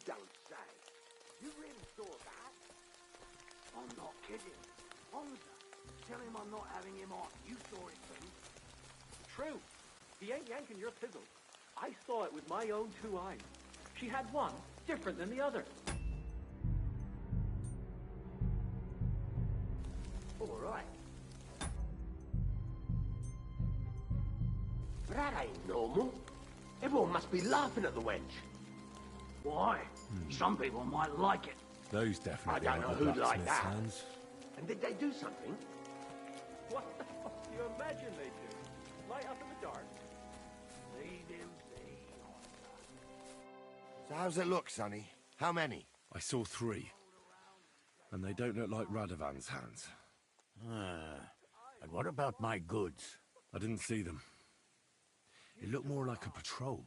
don't say. You really saw that? I'm not kidding. Honza, tell him I'm not having him on. You saw it too. True. He ain't yanking your pizzle. I saw it with my own 2 eyes. She had one different than the other. All right. But that ain't normal. Everyone must be laughing at the wench. Why? Some people might like it. Those definitely I don't know aren't the who'd like blacksmith's that. hands. And did they do something? What the fuck do you imagine they do? Light up in the dark? Leave him be. So how's it look, Sonny? How many? I saw 3. And they don't look like Radovan's hands. And what about my goods? I didn't see them. It looked more like a patrol.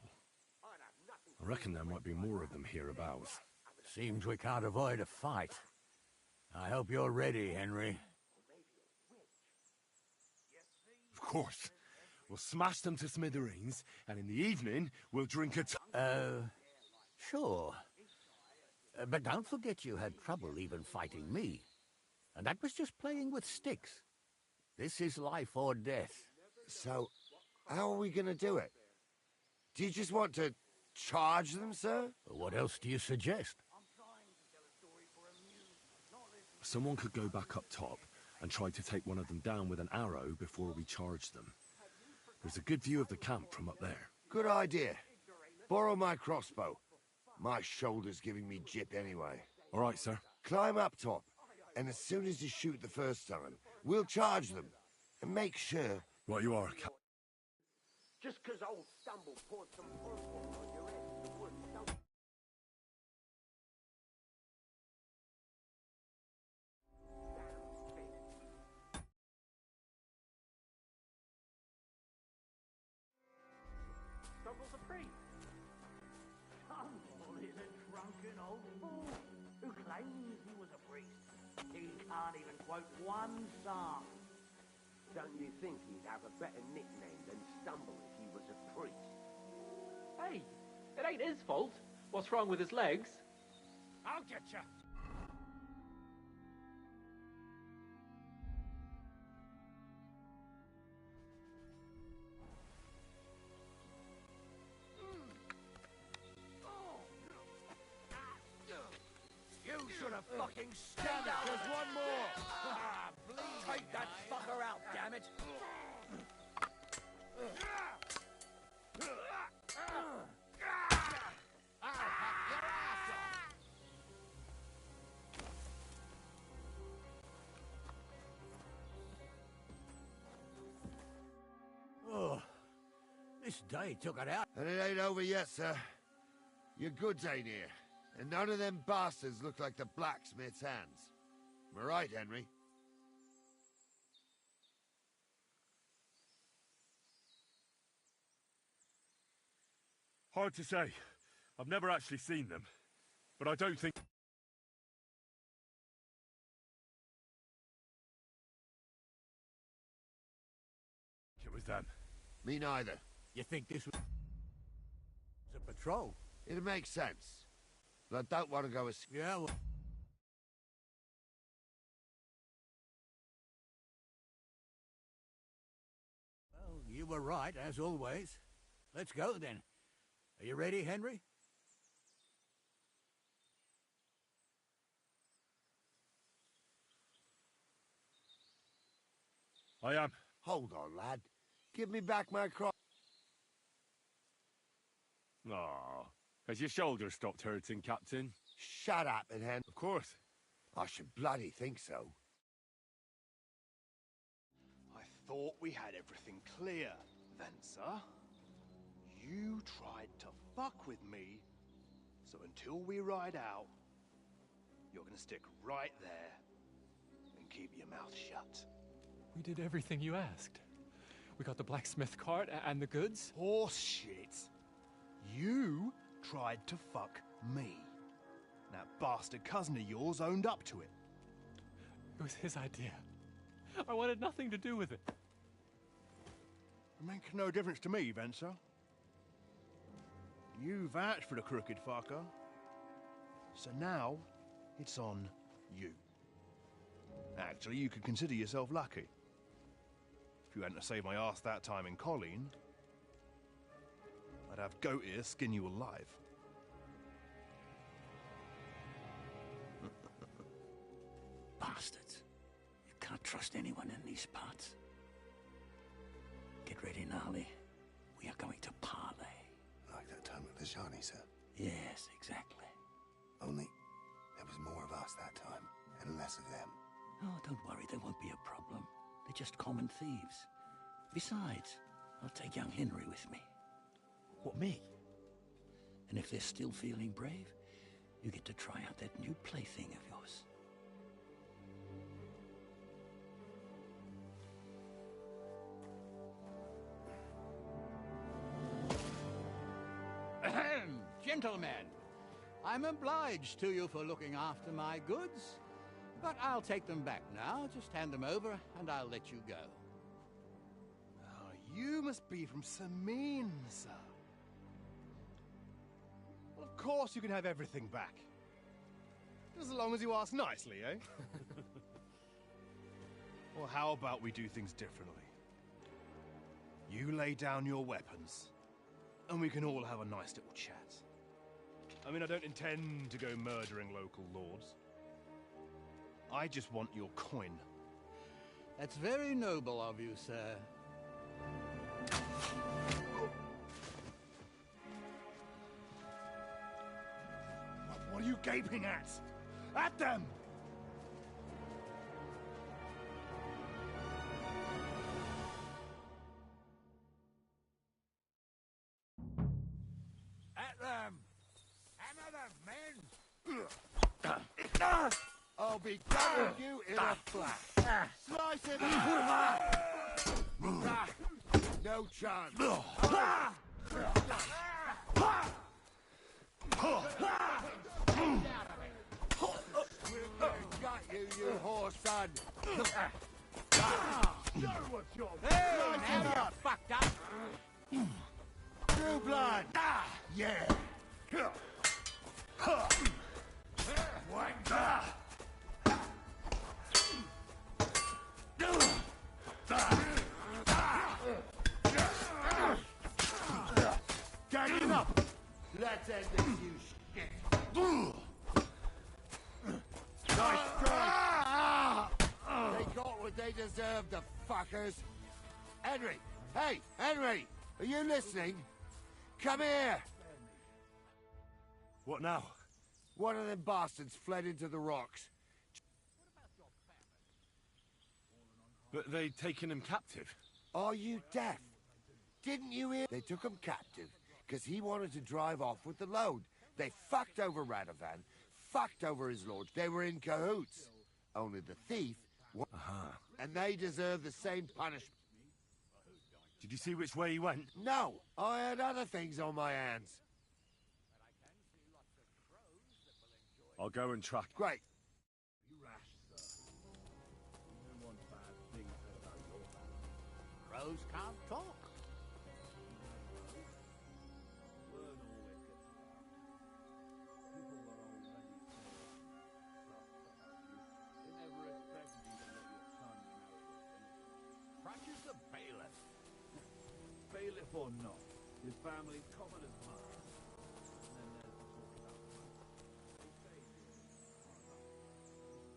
I reckon there might be more of them hereabouts. Seems we can't avoid a fight. I hope you're ready, Henry. Of course. We'll smash them to smithereens, and in the evening, we'll drink a Sure. But don't forget you had trouble even fighting me. And that was just playing with sticks. This is life or death. So, how are we gonna do it? Do you just want to charge them, sir? What else do you suggest? Someone could go back up top and try to take one of them down with an arrow before we charge them. There's a good view of the camp from up there. Good idea. Borrow my crossbow. My shoulder's giving me jip anyway. All right, sir. Climb up top, and as soon as you shoot the first time, we'll charge them. And make sure... Right you are, Cap. Just 'cause old Stumble poured some purple on your head, the woods don't... Stumble's a priest. Stumble is a drunken old fool who claims he was a priest. He can't even quote one psalm. Don't you think he'd have a better nickname than Stumble if he was a priest? Hey, it ain't his fault. What's wrong with his legs? I'll get you. You should have fucking stand up. There's one more! Take that fucker out, damn it! Oh, this day took it out. And it ain't over yet, sir. Your goods ain't here. And none of them bastards look like the blacksmith's hands. Am I right, Henry? Hard to say. I've never actually seen them. But I don't think... it was them. Me neither. You think this was a patrol? It makes sense. But I don't want to go as... Yeah, well... Well, you were right, as always. Let's go, then. Are you ready, Henry? I am. Hold on, lad. Give me back my cross. Aw. Has your shoulder stopped hurting, Captain? Shut up, and Hen. Of course. I should bloody think so. I thought we had everything clear, Venser. You tried to fuck with me, so until we ride out, you're gonna stick right there and keep your mouth shut. We did everything you asked. We got the blacksmith cart and the goods. Horse shit. You tried to fuck me. That bastard cousin of yours owned up to it. It was his idea. I wanted nothing to do with it. It makes no difference to me, Venser. You vouched for the crooked fucker. So now, it's on you. Actually, you could consider yourself lucky. If you hadn't have saved my ass that time in Colleen, I'd have goat ear skin you alive. Bastards. You can't trust anyone in these parts. Get ready, Gnarly. We are going to parley. Like that time at the Shani, sir. Yes, exactly. Only there was more of us that time, and less of them. Oh, don't worry, there won't be a problem. They're just common thieves. Besides, I'll take young Henry with me. What, me? And if they're still feeling brave, you get to try out that new plaything of yours. Ahem, gentlemen, I'm obliged to you for looking after my goods, but I'll take them back now. Just hand them over, and I'll let you go. Oh, you must be from Samin, sir. Well, of course you can have everything back. Just as long as you ask nicely, eh? Well, how about we do things differently? You lay down your weapons, and we can all have a nice little chat. I mean, I don't intend to go murdering local lords. I just want your coin. That's very noble of you, sir. What are you gaping at? At them! At them! Hammer them, men! I'll be done with you in a flash. Slice it up. No chance. Got you, you whore son. Hey, now you're fucked up. True blood. Yeah. Gang it up. Let's end this, you shit. Nice strike. They got what they deserved, the fuckers. Henry! Hey, Henry! Are you listening? Come here! What now? One of them bastards fled into the rocks. But they'd taken him captive. Are you deaf? Didn't you hear? They took him captive because he wanted to drive off with the load. They fucked over Radovan, fucked over his lord. They were in cahoots. Only the thief... And they deserve the same punishment. Did you see which way he went? No, I had other things on my hands. I'll go and track. Great. Crows can't talk. Crutches the bailiff. Bailiff or not, his family's common as mud. And then there's the talk about money.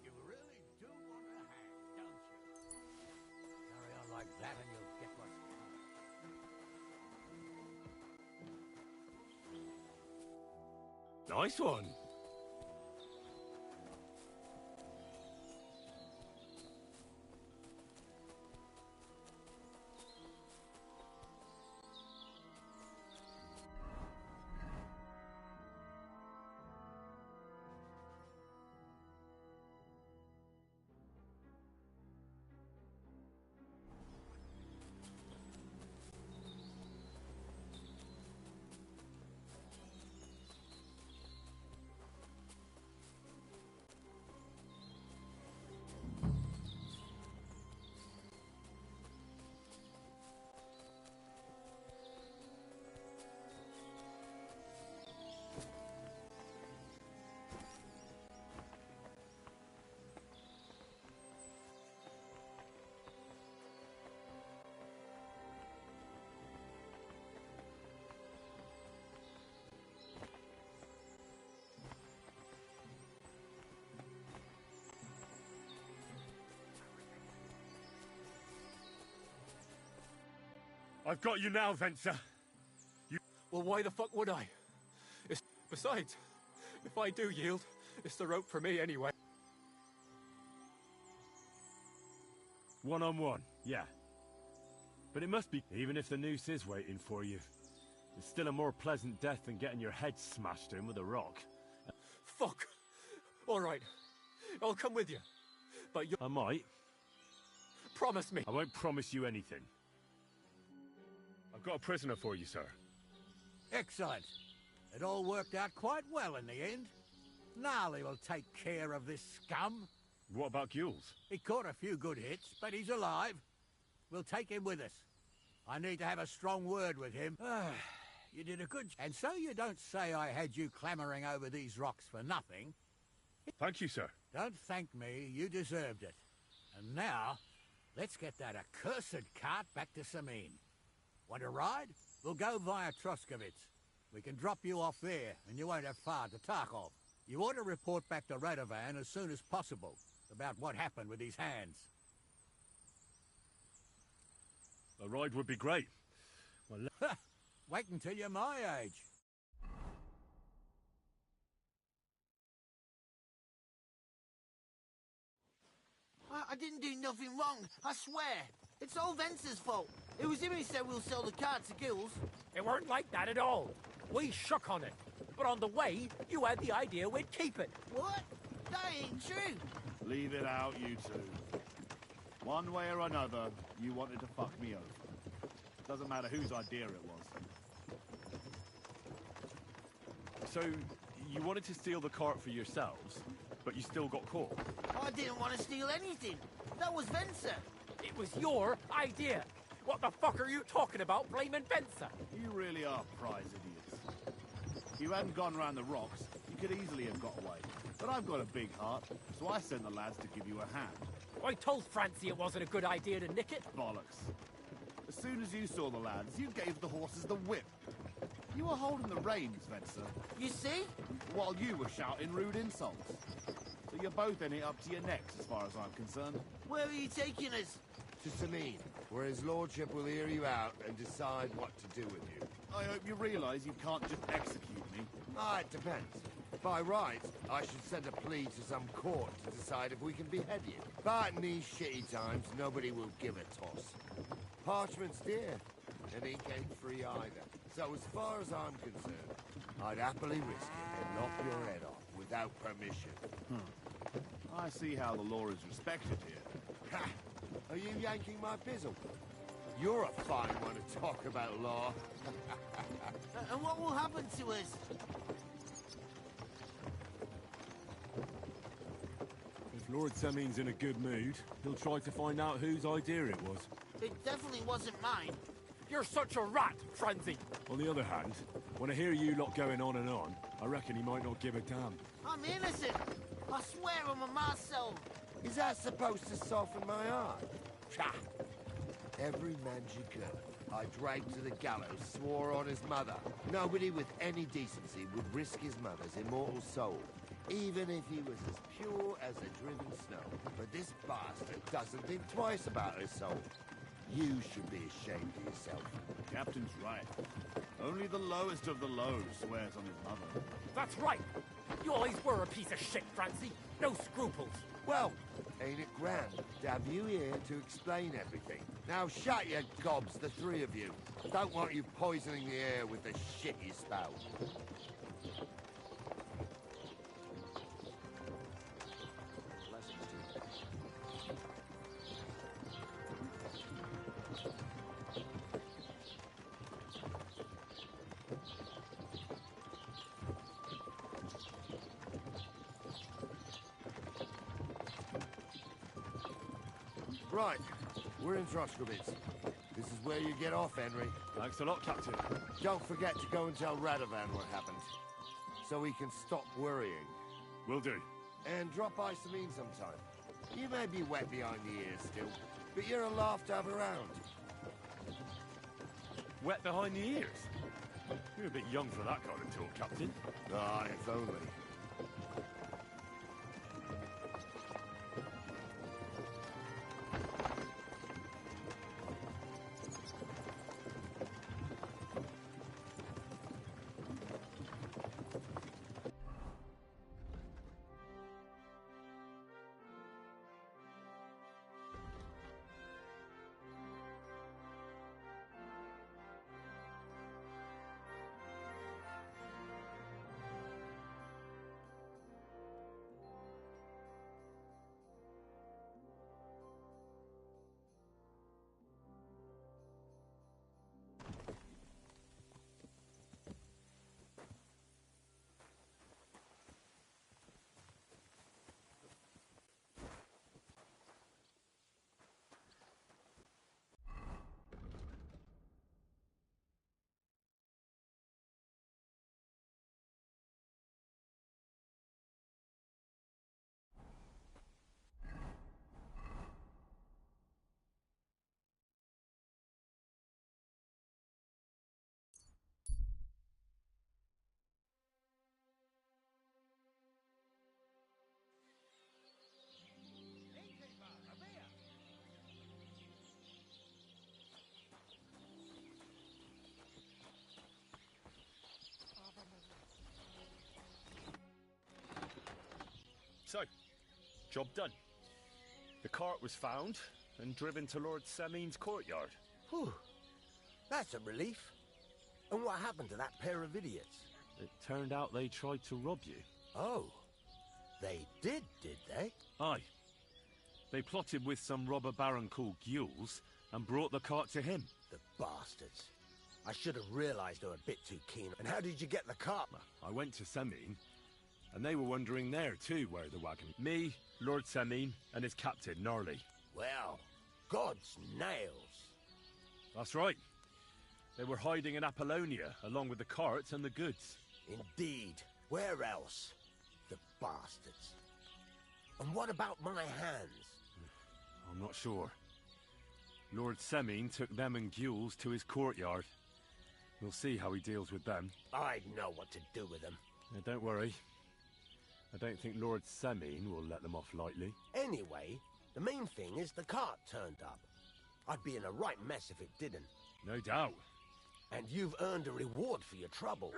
You really do want to hang, don't you? Carry on like that and you'll get what's coming. Nice one. I've got you now, Venser. Well, why the fuck would I? Besides, if I do yield, it's the rope for me anyway. One-on-one, yeah. But it must be, even if the noose is waiting for you. It's still a more pleasant death than getting your head smashed in with a rock. Fuck! All right, I'll come with you. But you... I might. Promise me. I won't promise you anything. I've got a prisoner for you, sir. Excellent. It all worked out quite well in the end. Gnarly will take care of this scum. What about Gules? He caught a few good hits, but he's alive. We'll take him with us. I need to have a strong word with him. You did a good... And so you don't say I had you clambering over these rocks for nothing. Thank you, sir. Don't thank me. You deserved it. And now, let's get that accursed cart back to Sameen. Want to ride? We'll go via Troskovitz. We can drop you off there, and you won't have far to Tarkov. You ought to report back to Radovan as soon as possible about what happened with these hands. A ride would be great. Well, wait until you're my age. I didn't do nothing wrong, I swear. It's all Venser's fault. It was him who said we'll sell the car to Gules. It weren't like that at all. We shook on it. But on the way, you had the idea we'd keep it. What? That ain't true. Leave it out, you two. One way or another, you wanted to fuck me over. Doesn't matter whose idea it was. So, you wanted to steal the cart for yourselves, but you still got caught? I didn't want to steal anything. That was Venser. It was your idea. What the fuck are you talking about blaming Venser? You really are prize idiots. If you hadn't gone around the rocks, you could easily have got away. But I've got a big heart, so I sent the lads to give you a hand. I told Francie it wasn't a good idea to nick it. Bollocks. As soon as you saw the lads, you gave the horses the whip. You were holding the reins, Venser. You see? While you were shouting rude insults. So you're both in it up to your necks, as far as I'm concerned. Where are you taking us? To Sameen, where his lordship will hear you out and decide what to do with you. I hope you realise you can't just execute me. It depends. By right, I should send a plea to some court to decide if we can behead you. But in these shitty times, nobody will give a toss. Parchment's dear, and ink ain't free either. So as far as I'm concerned, I'd happily risk it and knock your head off without permission. I see how the law is respected here. Ha! Are you yanking my pizzle? You're a fine one to talk about law. And what will happen to us? If Lord Sameen's in a good mood, he'll try to find out whose idea it was. It definitely wasn't mine. You're such a rat, Francie. On the other hand, when I hear you lot going on and on, I reckon he might not give a damn. I'm innocent. I swear on my Marcel. Is that supposed to soften my heart? Psha! Every man she could, I dragged to the gallows, swore on his mother. Nobody with any decency would risk his mother's immortal soul, even if he was as pure as the driven snow. But this bastard doesn't think twice about his soul. You should be ashamed of yourself. The captain's right. Only the lowest of the low swears on his mother. That's right. You always were a piece of shit, Francie. No scruples. Well, ain't it grand to have you here to explain everything? Now shut your gobs, the three of you. Don't want you poisoning the air with the shit you spout. Right, we're in Troskovitz. This is where you get off, Henry. Thanks a lot, Captain. Don't forget to go and tell Radovan what happened, so he can stop worrying. Will do. And drop by Sameen sometime. You may be wet behind the ears still, but you're a laugh to have around. Wet behind the ears? You're a bit young for that kind of talk, Captain. If only. Job done. The cart was found and driven to Lord Semin's courtyard. Whew. That's a relief. And what happened to that pair of idiots? It turned out they tried to rob you. Oh. They did they? Aye. They plotted with some robber baron called Gules and brought the cart to him. The bastards. I should have realized they were a bit too keen. And how did you get the cart? I went to Semin, and they were wondering there too where the wagon... Me, Lord Semin, and his captain, Gnarly. Well, God's nails. That's right. They were hiding in Apollonia, along with the carts and the goods. Indeed. Where else? The bastards. And what about my hands? I'm not sure. Lord Semin took them and Gules to his courtyard. We'll see how he deals with them. I know what to do with them. Now, don't worry. I don't think Lord Semin will let them off lightly. Anyway, the main thing is the cart turned up. I'd be in a right mess if it didn't. No doubt. And you've earned a reward for your trouble.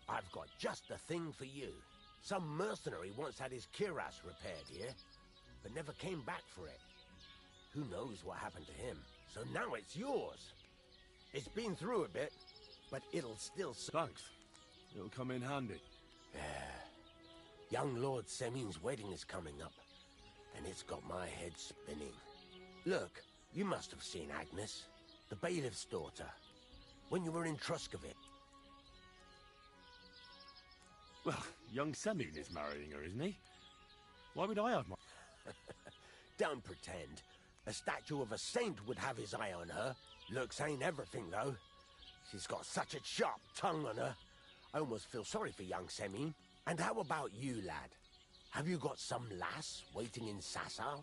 I've got just the thing for you. Some mercenary once had his cuirass repaired here, but never came back for it. Who knows what happened to him? So now it's yours. It's been through a bit, but it'll still... Thanks. It'll come in handy. Young Lord Semin's wedding is coming up, and it's got my head spinning. Look, you must have seen Agnes, the bailiff's daughter, when you were in Truscovit. Well, young Semin is marrying her, isn't he? Why would I have my... Don't pretend. A statue of a saint would have his eye on her. Looks ain't everything, though. She's got such a sharp tongue on her. I almost feel sorry for young Semin. And how about you, lad? Have you got some lass waiting in Sasau?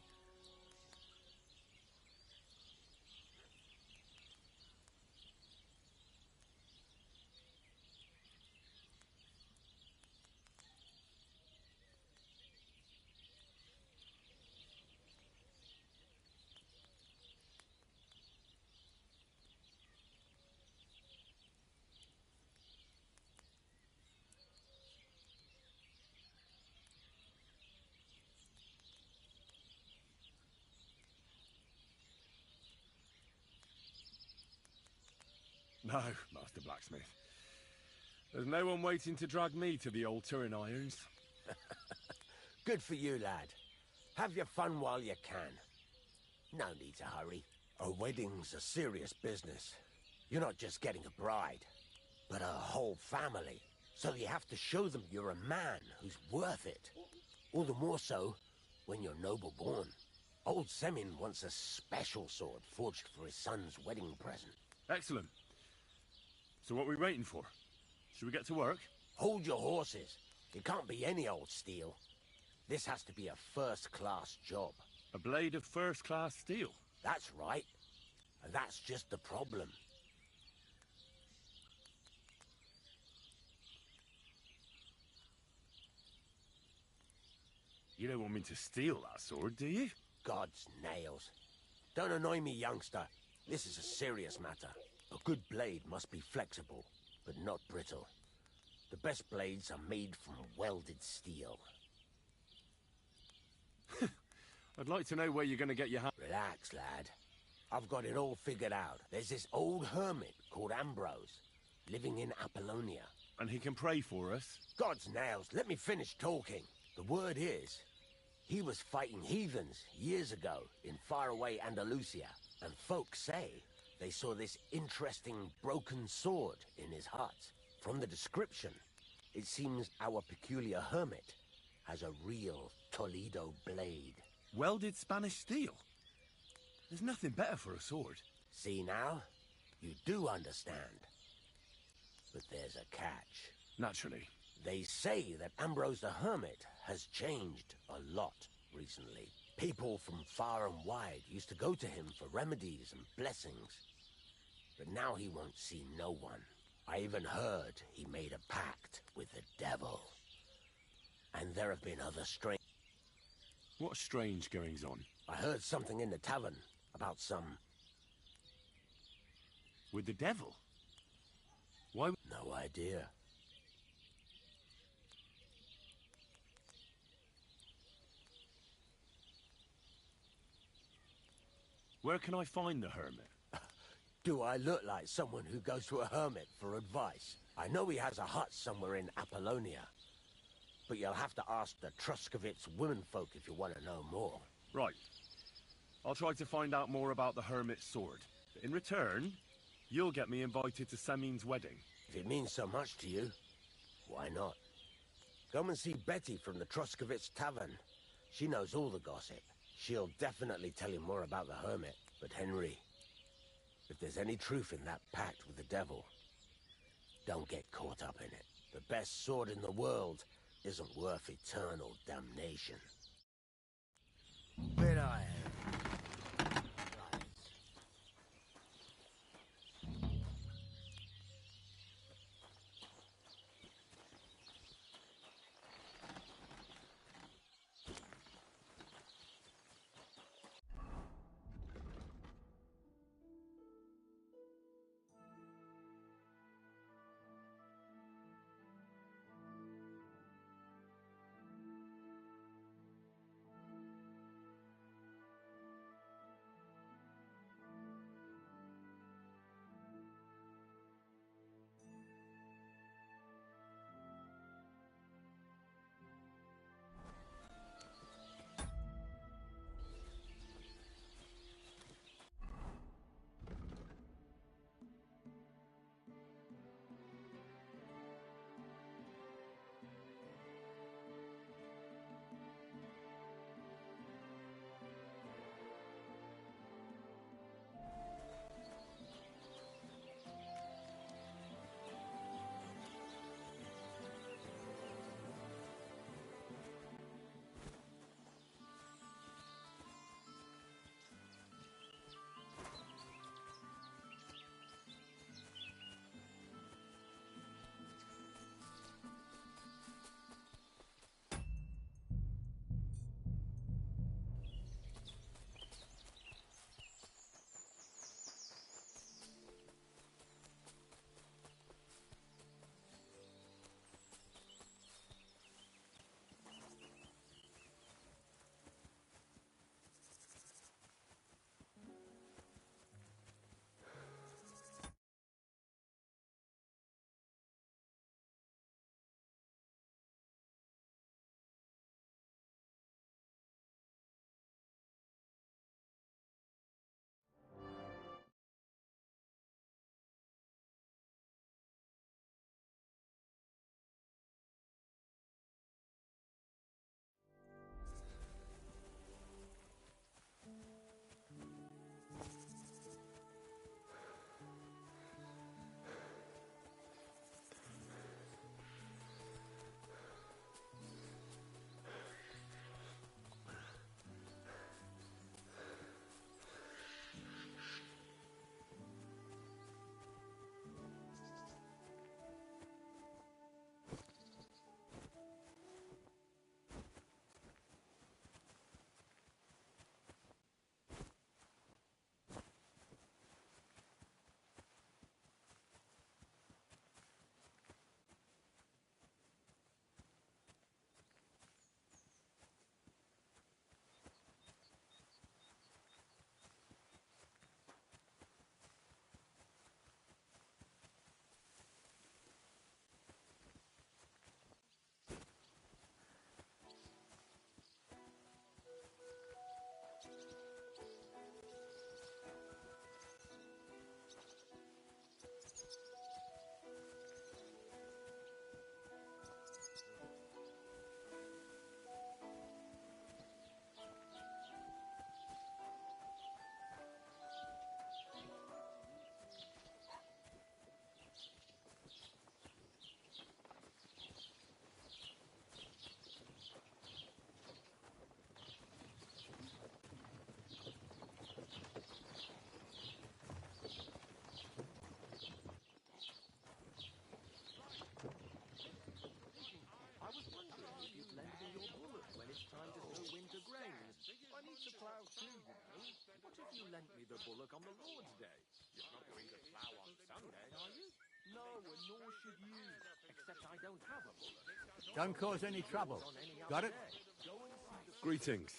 No, Master Blacksmith. There's no one waiting to drag me to the old Turin irons. Good for you, lad. Have your fun while you can. No need to hurry. A wedding's a serious business. You're not just getting a bride, but a whole family. So you have to show them you're a man who's worth it. All the more so when you're noble born. Old Semin wants a special sword forged for his son's wedding present. Excellent. So what are we waiting for? Should we get to work? Hold your horses. It can't be any old steel. This has to be a first-class job. A blade of first-class steel? That's right. And that's just the problem. You don't want me to steal that sword, do you? God's nails. Don't annoy me, youngster. This is a serious matter. A good blade must be flexible, but not brittle. The best blades are made from welded steel. I'd like to know where you're going to get your hand... Relax, lad. I've got it all figured out. There's this old hermit called Ambrose, living in Apollonia. And he can pray for us? God's nails, let me finish talking. The word is, he was fighting heathens years ago in faraway Andalusia, and folks say they saw this interesting broken sword in his hut. From the description, it seems our peculiar hermit has a real Toledo blade. Welded Spanish steel? There's nothing better for a sword. See now? You do understand. But there's a catch. Naturally. They say that Ambrose the Hermit has changed a lot recently. People from far and wide used to go to him for remedies and blessings. But now he won't see no one. I even heard he made a pact with the devil. And there have been other strange... What strange goings on? I heard something in the tavern about some... With the devil? Why? No idea. Where can I find the hermit? Do I look like someone who goes to a hermit for advice? I know he has a hut somewhere in Apollonia. But you'll have to ask the Truscovitz womenfolk if you want to know more. Right. I'll try to find out more about the hermit's sword. In return, you'll get me invited to Semin's wedding. If it means so much to you, why not? Come and see Betty from the Truscovitz Tavern. She knows all the gossip. She'll definitely tell you more about the hermit. But Henry, if there's any truth in that pact with the devil, don't get caught up in it. The best sword in the world isn't worth eternal damnation. But I am. lent me the bullock on the Lord's Day. You're not going to plough on Sunday, are you? No, and nor should you. Except I don't have a bullock. Don't cause any trouble. Got it? Greetings.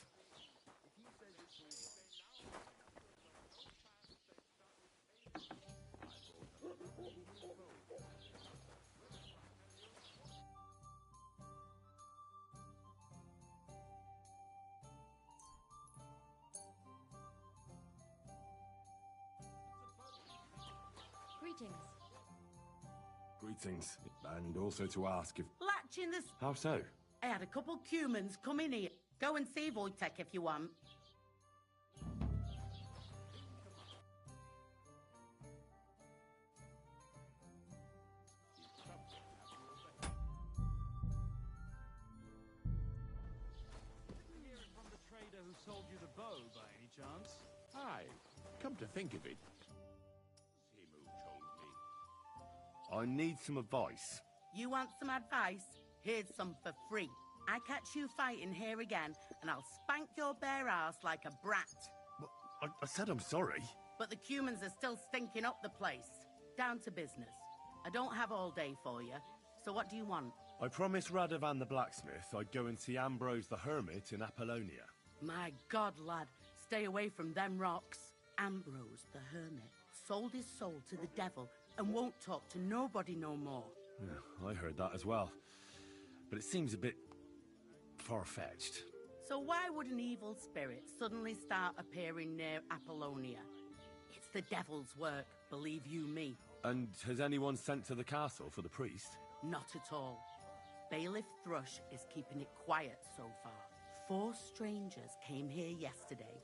Greetings. Greetings. And also to ask if... Latching this... How so? I had a couple cumans come in here. Go and see Wojtek if you want. From the trader who sold you the bow, by any chance? Aye, come to think of it. Him who told me. I need some advice. You want some advice? Here's some for free. I catch you fighting here again, and I'll spank your bare ass like a brat. Well, I said I'm sorry. But the cumans are still stinking up the place. Down to business. I don't have all day for you, so what do you want? I promised Radovan the blacksmith I'd go and see Ambrose the hermit in Apollonia. My God, lad, stay away from them rocks. Ambrose the hermit sold his soul to the devil and won't talk to nobody no more. Yeah, I heard that as well. But it seems a bit far-fetched. So why would an evil spirit suddenly start appearing near Apollonia? It's the devil's work, believe you me. And has anyone sent to the castle for the priest? Not at all. Bailiff Thrush is keeping it quiet so far. 4 strangers came here yesterday.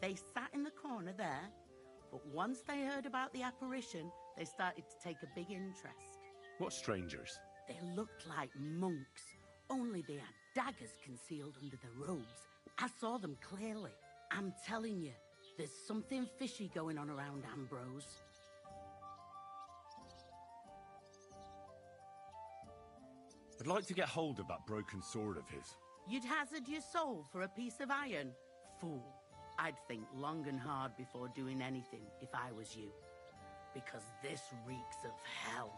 They sat in the corner there, but once they heard about the apparition, they started to take a big interest. What strangers? They looked like monks, only they had daggers concealed under their robes. I saw them clearly. I'm telling you, there's something fishy going on around Ambrose. I'd like to get hold of that broken sword of his. You'd hazard your soul for a piece of iron? Fool. I'd think long and hard before doing anything if I was you. Because this reeks of hell.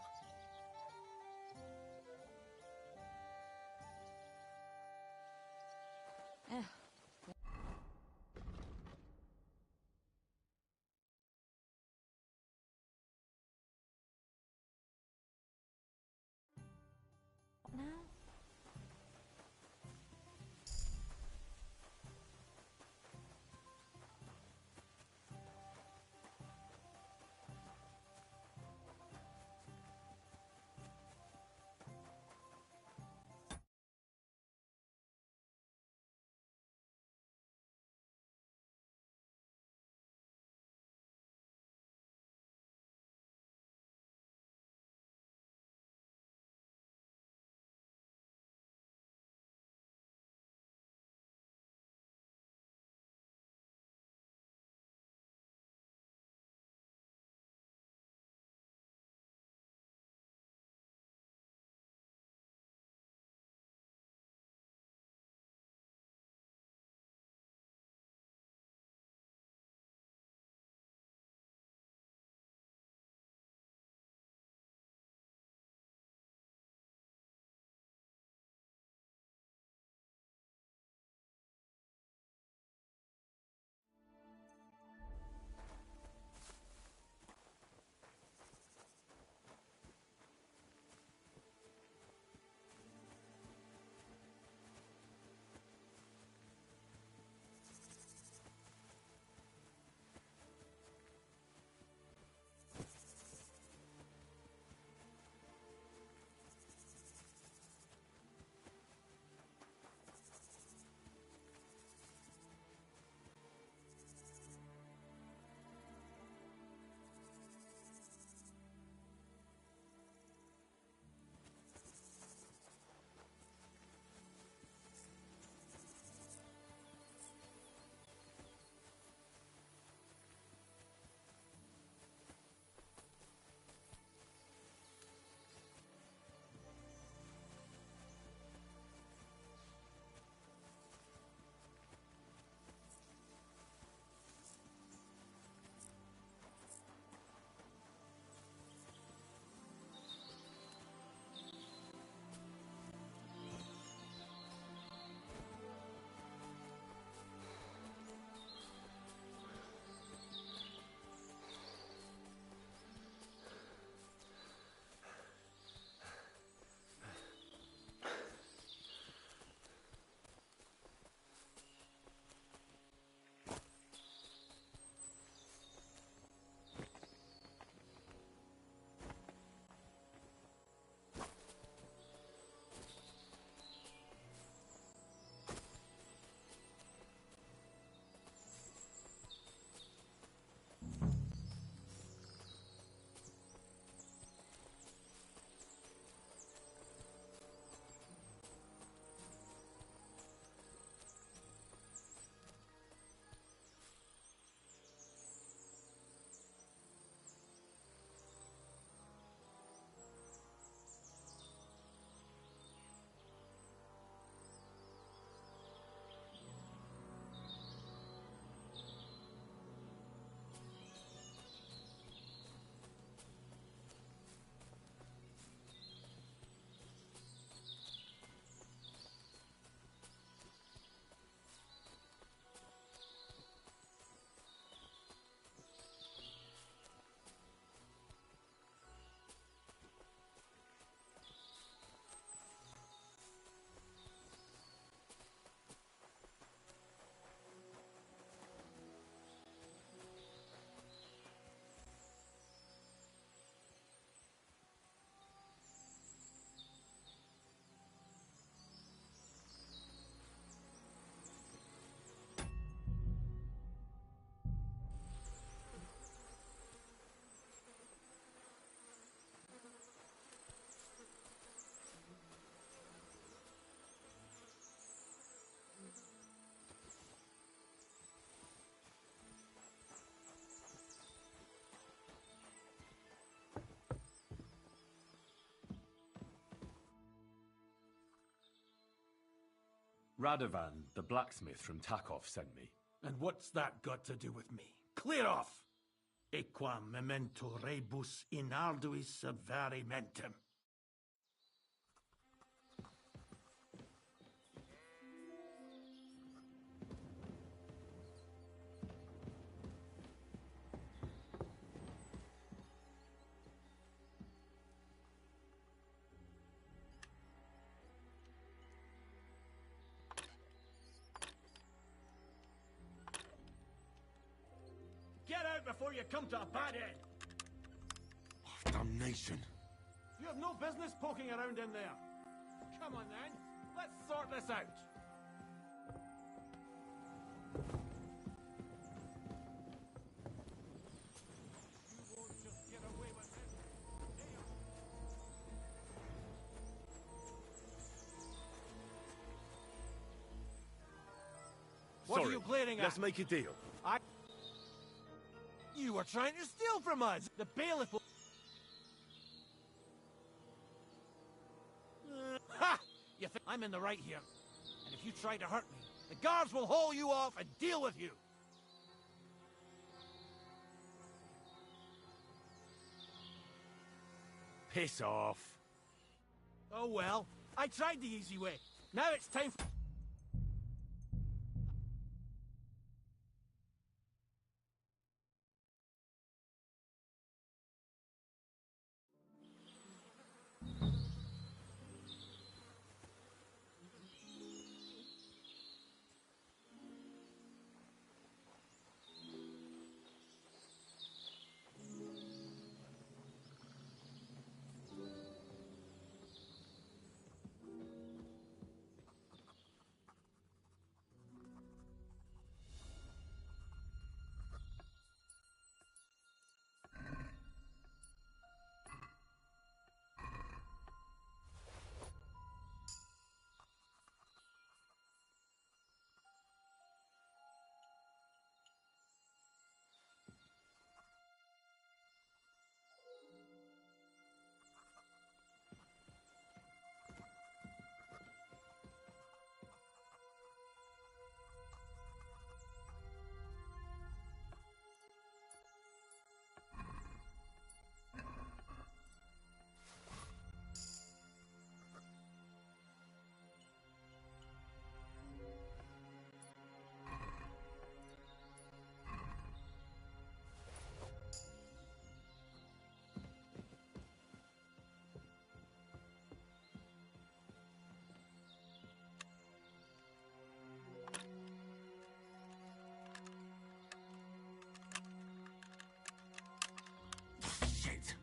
What now? Radovan, the blacksmith from Takov, sent me. And what's that got to do with me? Clear off! Equam memento rebus in arduis severimentem. Get out before you come to a bad end! Oh, damnation. You have no business poking around in there. Come on then, let's sort this out. You won't just get away with this. What Sorry, are you glaring at? let's make a deal. You were trying to steal from us! The bailiff will... Ha! You think I'm in the right here. And if you try to hurt me, the guards will haul you off and deal with you! Piss off. Oh well, I tried the easy way. Now it's time for... Shit.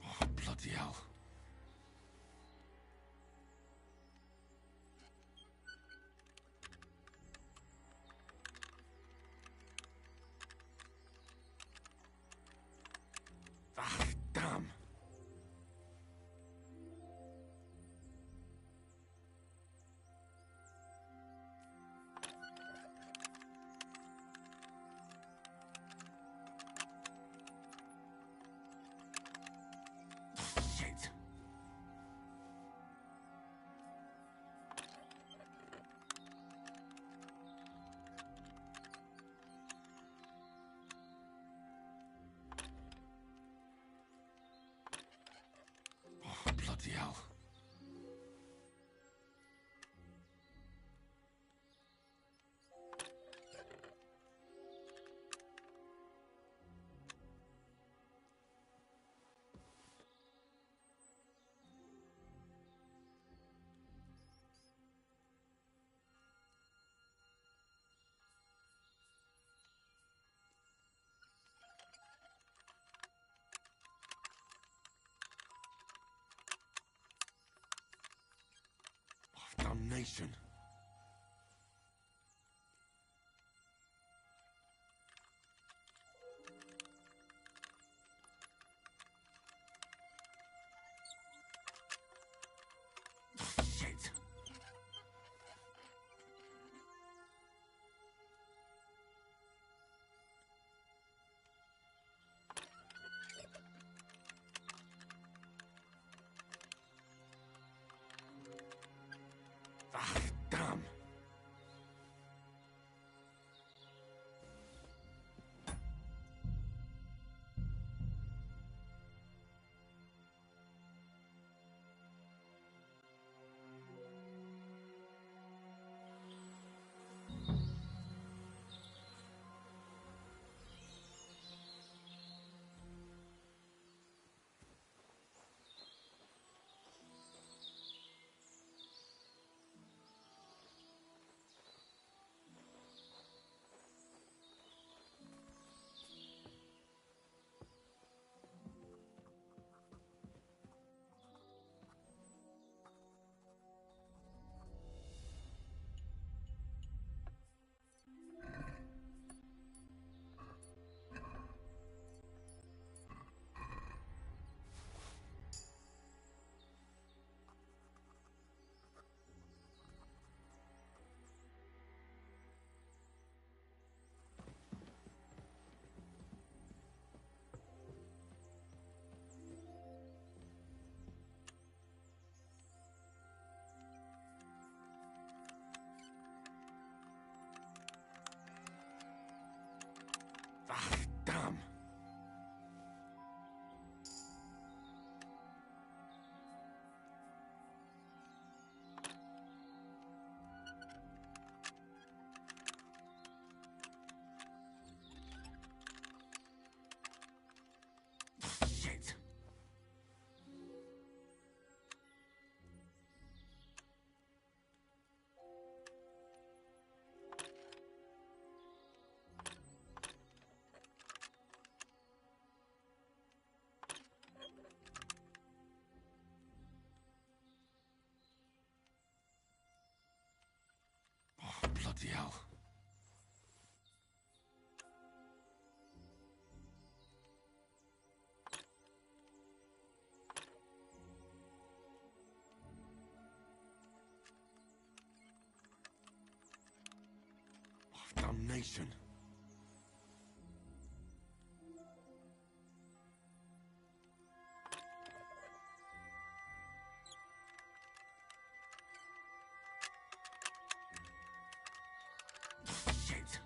Oh, bloody hell. Ah, damn. Shit. Oh, bloody hell. Damnation. Shit. information. Shit.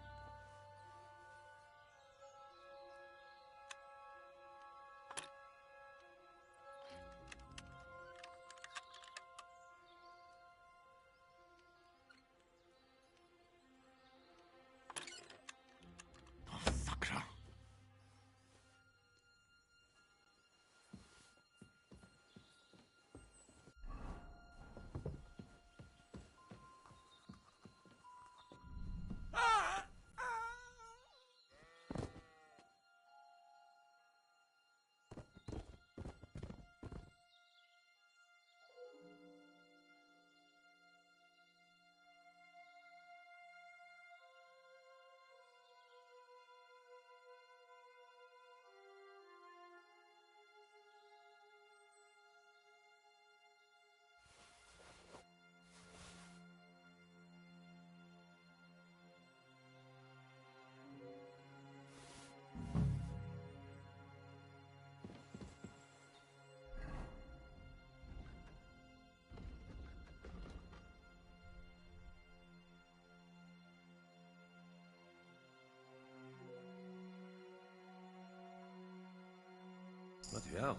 Bloody hell.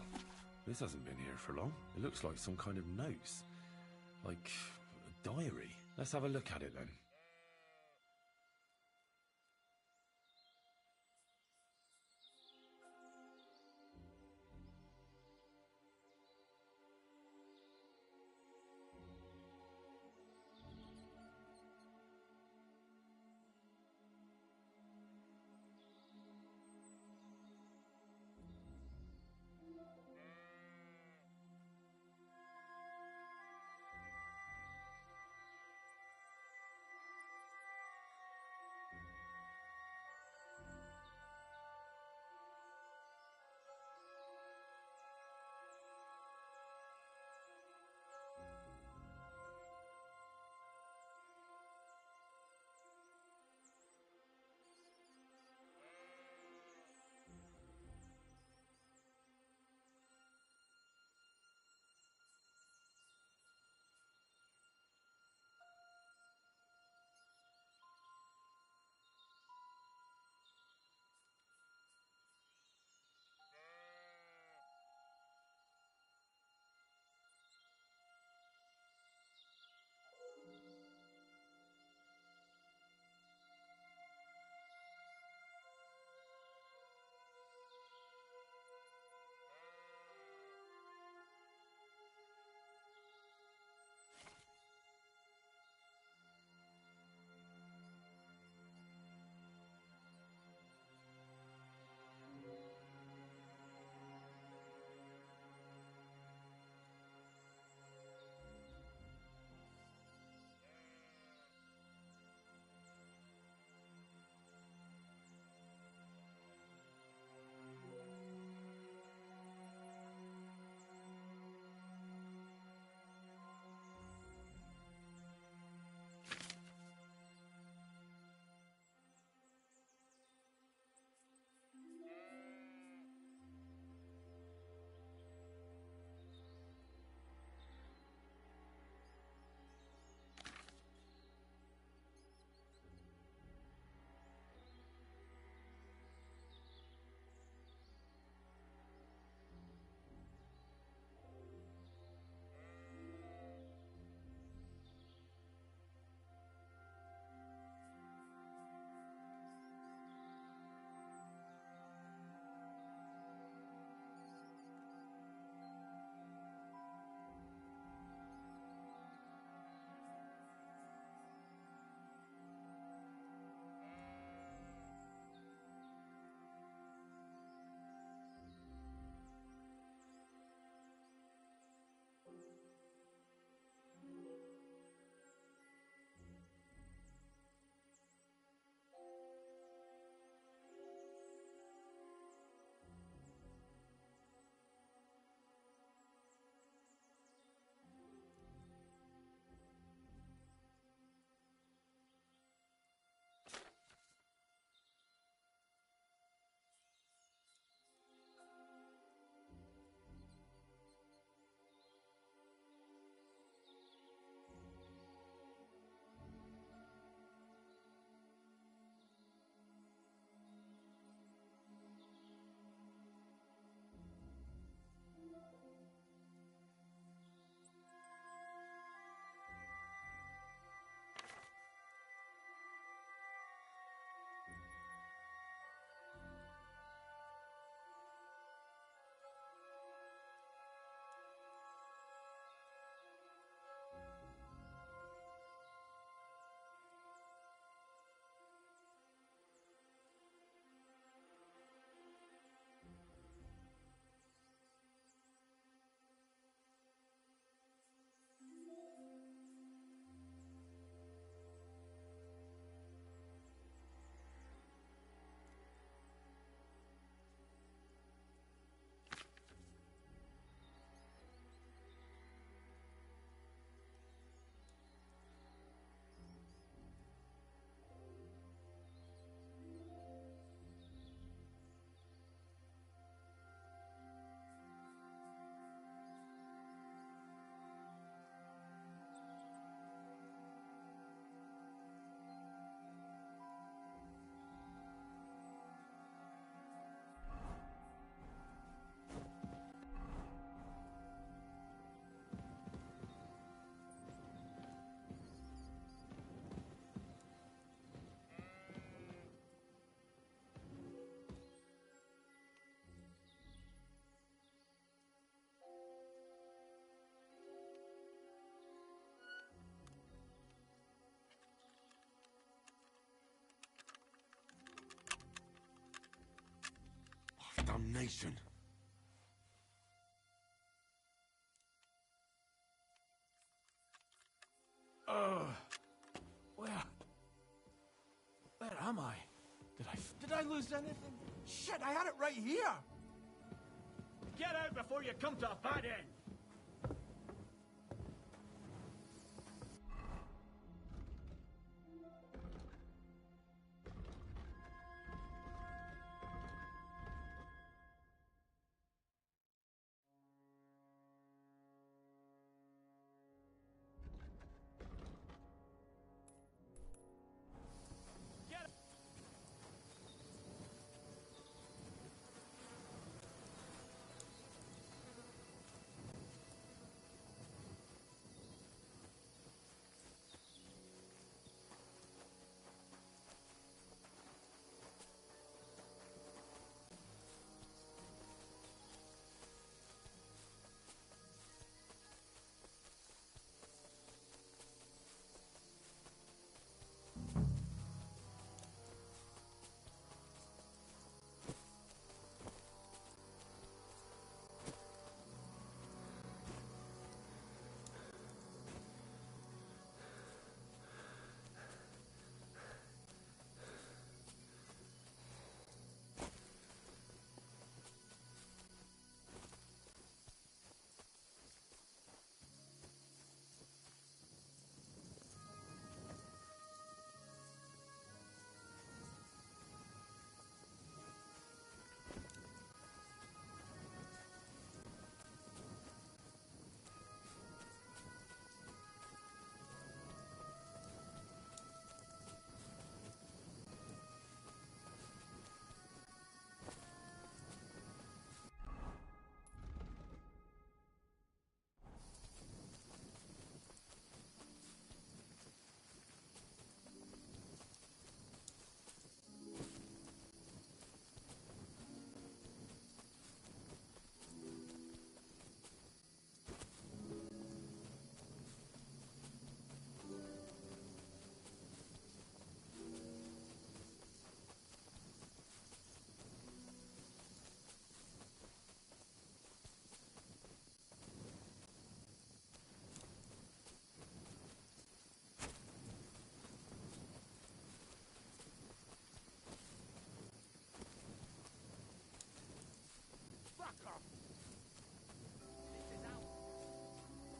This hasn't been here for long. It looks like some kind of notes. Like a diary. Let's have a look at it then. abomination. Where am I? Did I lose anything? Shit, I had it right here! Get out before you come to a bad end!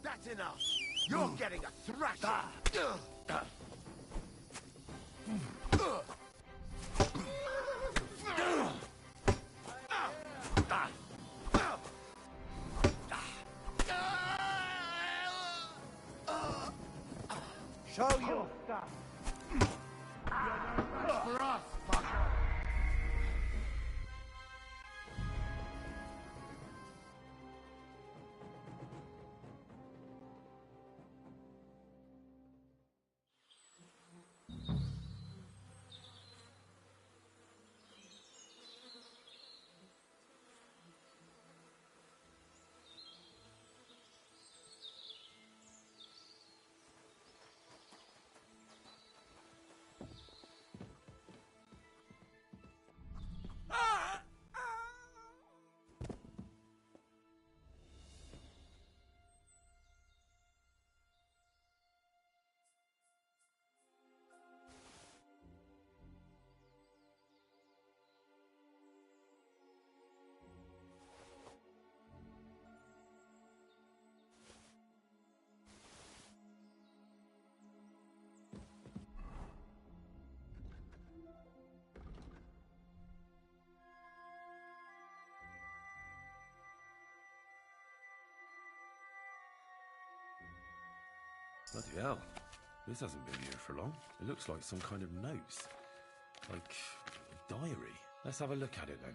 That's enough. You're getting a thrashing. Show your stuff. You're no match for us, fucker. Bloody hell. This hasn't been here for long. It looks like some kind of notes. Like a diary. Let's have a look at it then.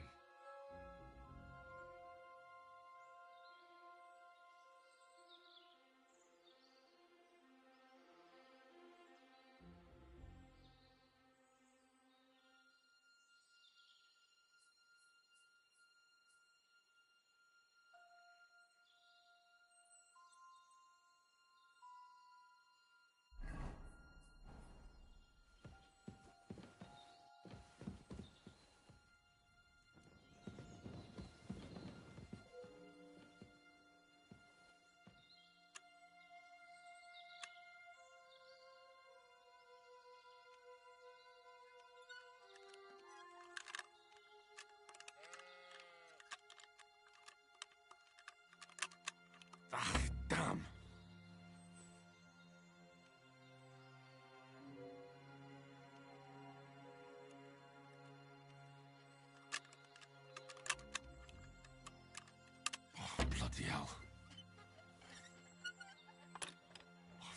Bloody hell.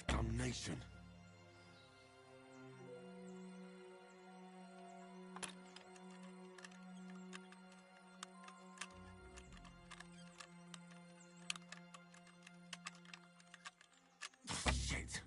Damnation. Shit.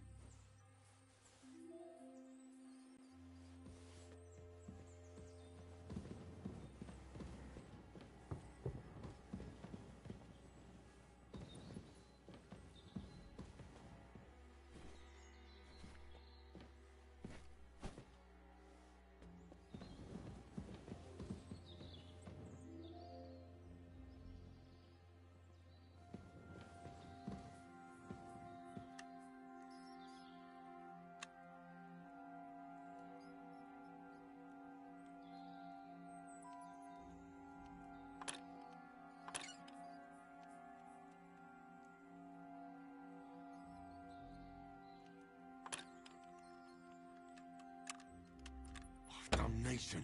Damnation.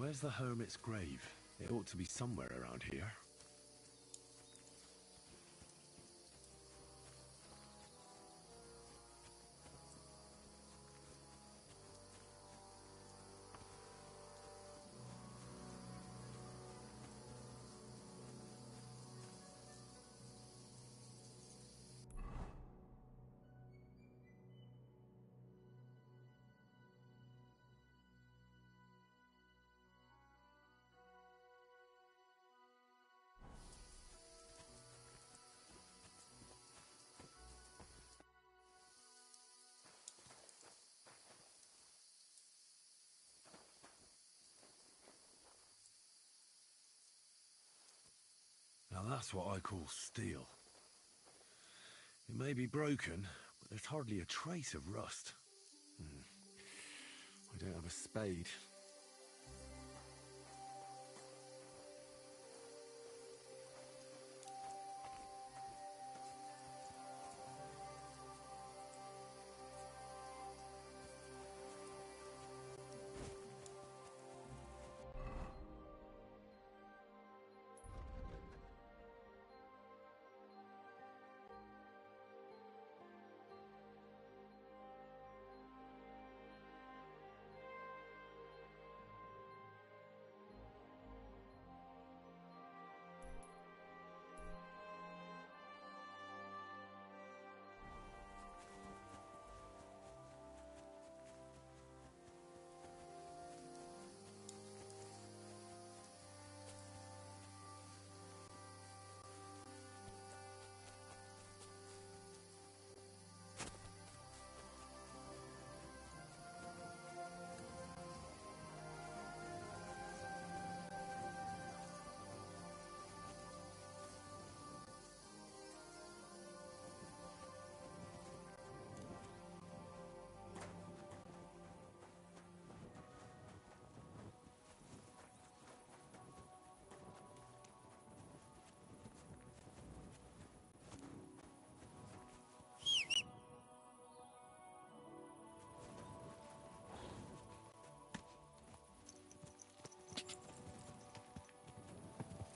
Where's the hermit's grave? It ought to be somewhere around here. Now that's what I call steel. It may be broken, but there's hardly a trace of rust. I don't have a spade.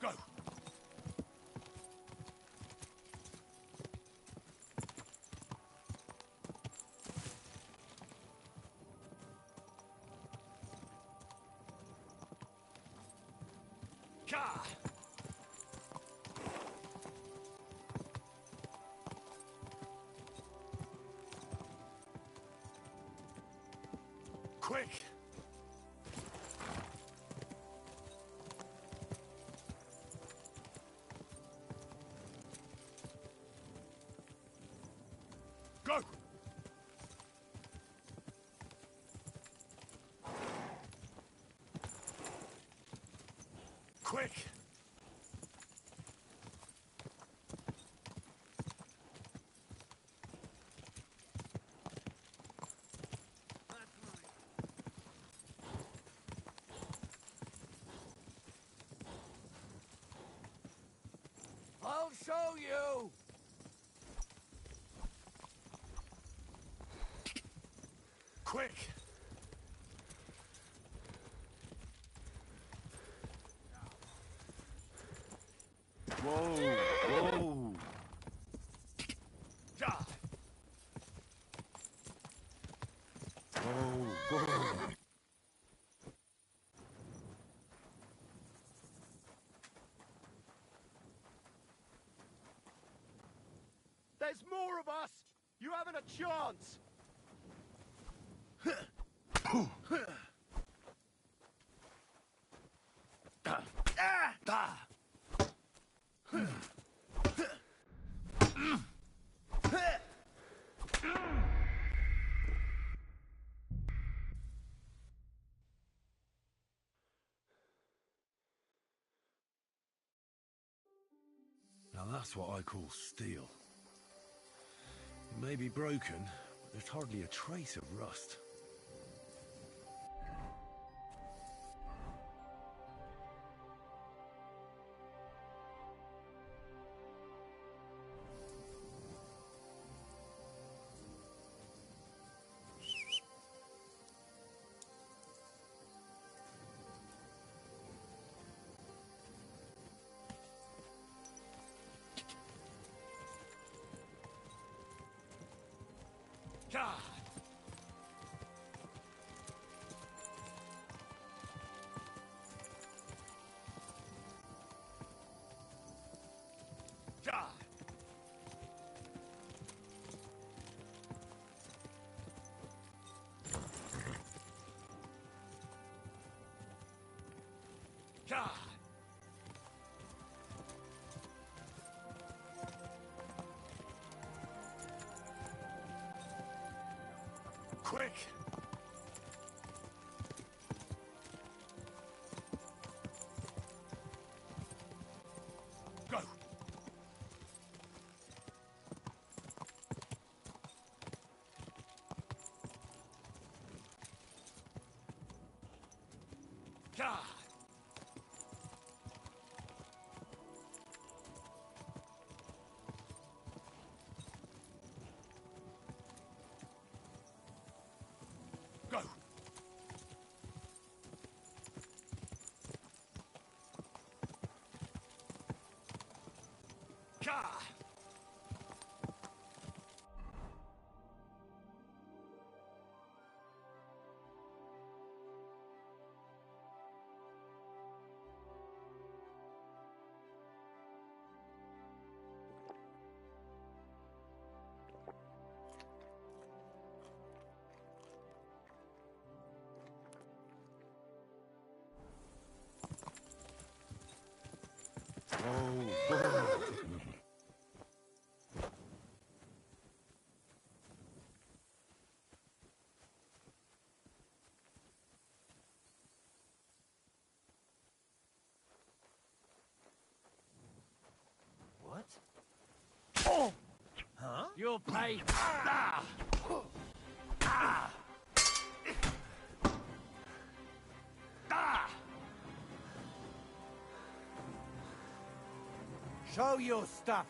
Go! Ka! Quick! Go! Quick! I'll show you! Quick! Whoa! Whoa! Ja! Whoa! Whoa! There's more of us! You haven't a chance! Now that's what I call steel. It may be broken, but there's hardly a trace of rust. God! God! God! Quick! Go! God! Go! God! What? Oh! Huh? You'll pay. Ah! Ah! Ah! Show your stuff.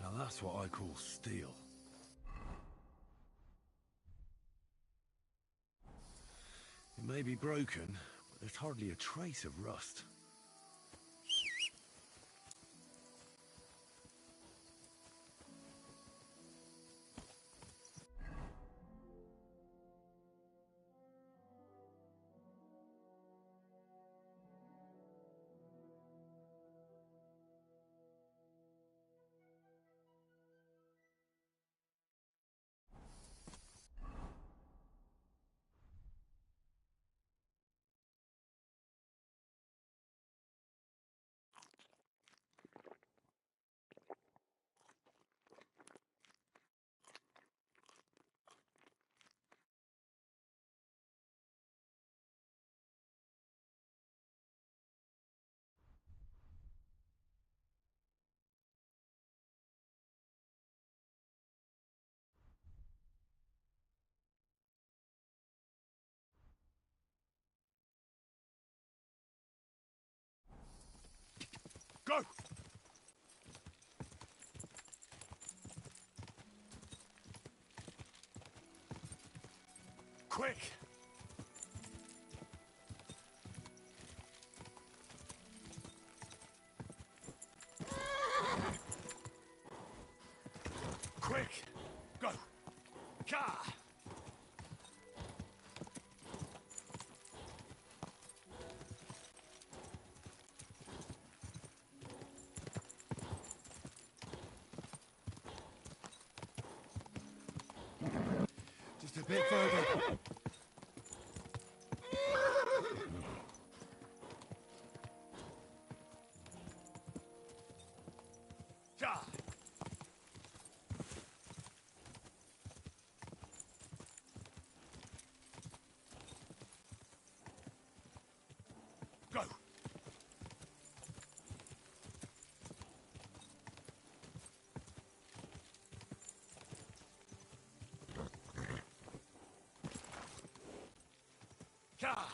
Now that's what I call steel. It may be broken, but there's hardly a trace of rust. Go! Quick! Quick! Go! Ka! Just a bit further. Ka! Go! Ka!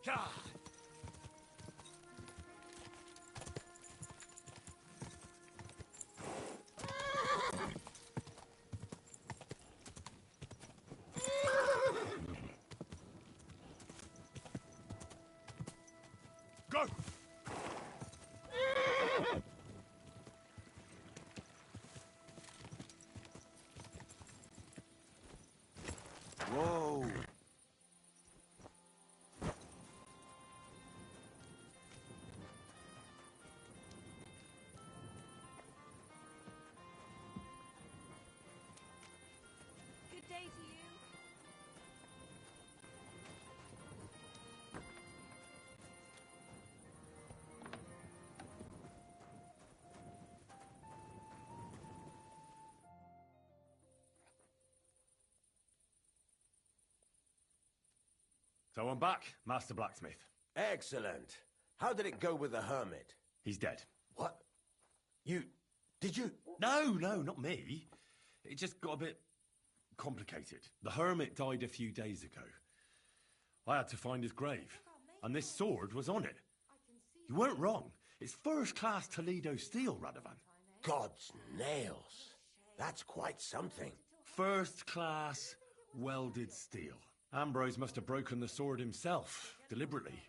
God. Go! Whoa. Good day to you. So I'm back, Master Blacksmith. Excellent. How did it go with the hermit? He's dead. What? Did you? No, not me. It just got a bit complicated. The hermit died a few days ago. I had to find his grave, and this sword was on it. You weren't wrong. It's first-class Toledo steel, Radovan. God's nails. That's quite something. First-class welded steel. Ambrose must have broken the sword himself, deliberately.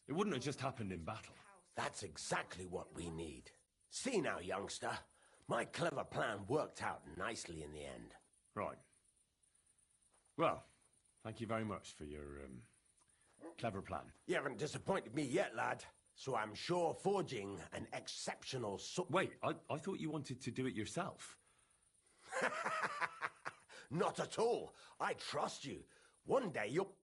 It wouldn't have just happened in battle. That's exactly what we need. See now, youngster. My clever plan worked out nicely in the end. Right. Well, thank you very much for your, clever plan. You haven't disappointed me yet, lad. So I'm sure forging an exceptional Wait, I thought you wanted to do it yourself. Not at all. I trust you. One day you'll...